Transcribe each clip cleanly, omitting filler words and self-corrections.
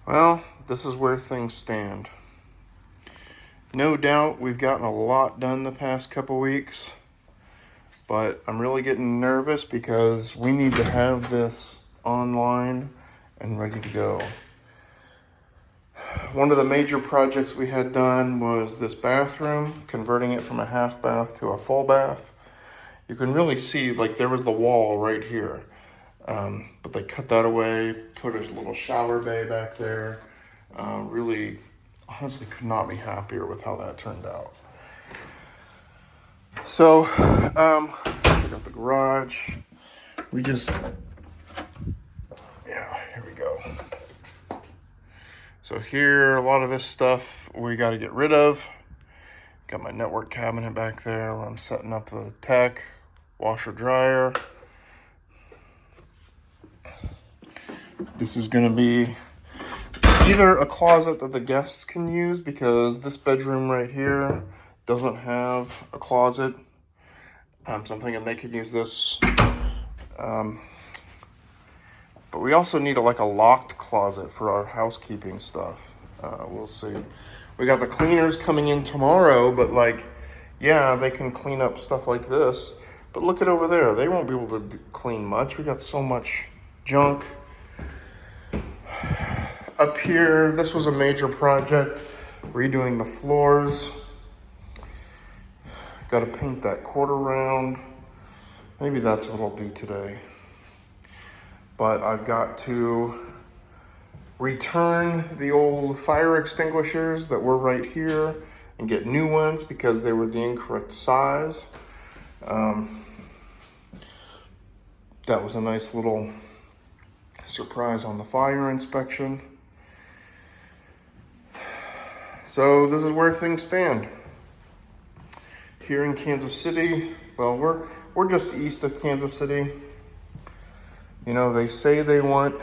Well, this is where things stand. No doubt we've gotten a lot done the past couple weeks, but I'm really getting nervous because we need to have this online and ready to go. One of the major projects we had done was this bathroom, converting it from a half bath to a full bath. You can really see, like, there was the wall right here. But they cut that away, put a little shower bay back there. Really, honestly, could not be happier with how that turned out. So, check out the garage. Here we go. So here, a lot of this stuff we got to get rid of. Got my network cabinet back there where I'm setting up the tech, washer dryer. This is going to be either a closet that the guests can use, because this bedroom right here doesn't have a closet. So I'm thinking they could use this. But we also need a locked closet for our housekeeping stuff. We'll see. We got the cleaners coming in tomorrow, but they can clean up stuff like this. But look at over there. They won't be able to clean much. We got so much junk. Up here, this was a major project, redoing the floors. Got to paint that quarter round. Maybe that's what I'll do today. But I've got to return the old fire extinguishers that were right here and get new ones because they were the incorrect size. That was a nice little surprise on the fire inspection. So this is where things stand. Here in Kansas City, well, we're just east of Kansas City. You know, they say they want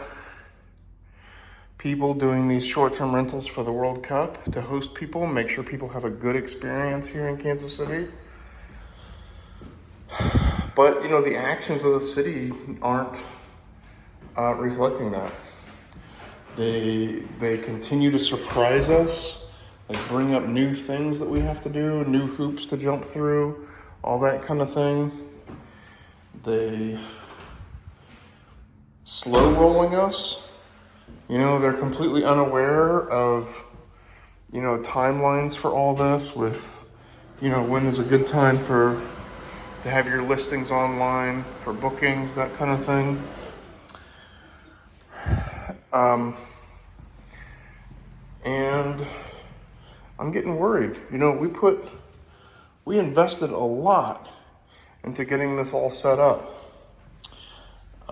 people doing these short-term rentals for the World Cup to host people, make sure people have a good experience here in Kansas City. But, the actions of the city aren't reflecting that. They continue to surprise us, bring up new things that we have to do, new hoops to jump through, all that kind of thing. They slow rolling us. They're completely unaware of, timelines for all this with, when is a good time to have your listings online for bookings, that kind of thing. And I'm getting worried. We invested a lot into getting this all set up.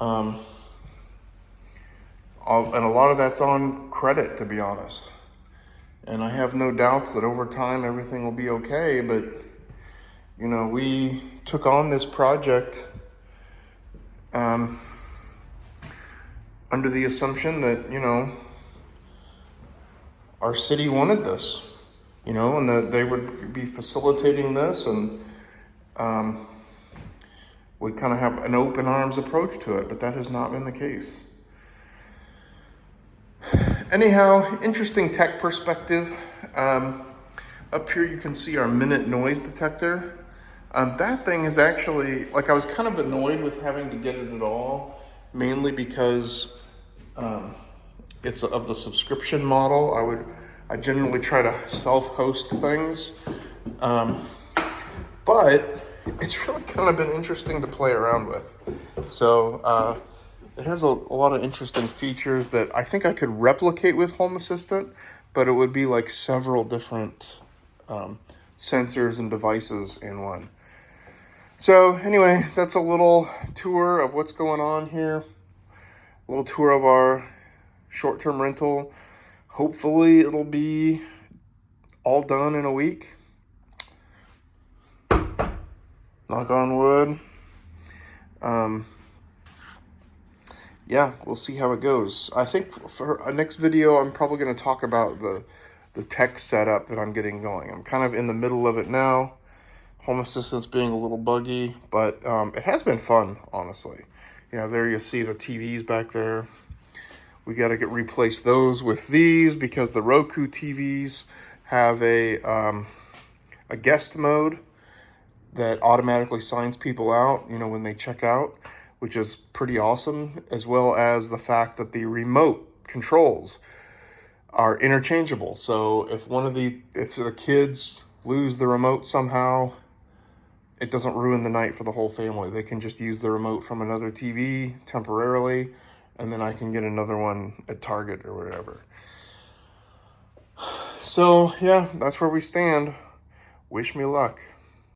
And a lot of that's on credit, to be honest. And I have no doubts that over time everything will be okay, but we took on this project under the assumption that, our city wanted this, and that they would be facilitating this, and we kind of have an open arms approach to it, but that has not been the case. Anyhow, interesting tech perspective. Up here you can see our Minute noise detector. That thing is actually, I was kind of annoyed with having to get it at all, mainly because it's of the subscription model. I generally try to self-host things, but it's really kind of been interesting to play around with. So it has a lot of interesting features that I think I could replicate with Home Assistant, but it would be several different sensors and devices in one. So anyway, that's a little tour of what's going on here. A little tour of our short-term rental. Hopefully it'll be all done in a week. Knock on wood. We'll see how it goes. I think for a next video, I'm probably going to talk about the tech setup that I'm getting going. I'm kind of in the middle of it now. Home Assistant's being a little buggy, but it has been fun, honestly. There you see the TVs back there. We got to replace those with these because the Roku TVs have a guest mode that automatically signs people out, you know, when they check out, which is pretty awesome, as well as the fact that the remote controls are interchangeable. So if the kids lose the remote somehow, it doesn't ruin the night for the whole family. They can just use the remote from another TV temporarily, and then I can get another one at Target or whatever. So yeah, that's where we stand. Wish me luck.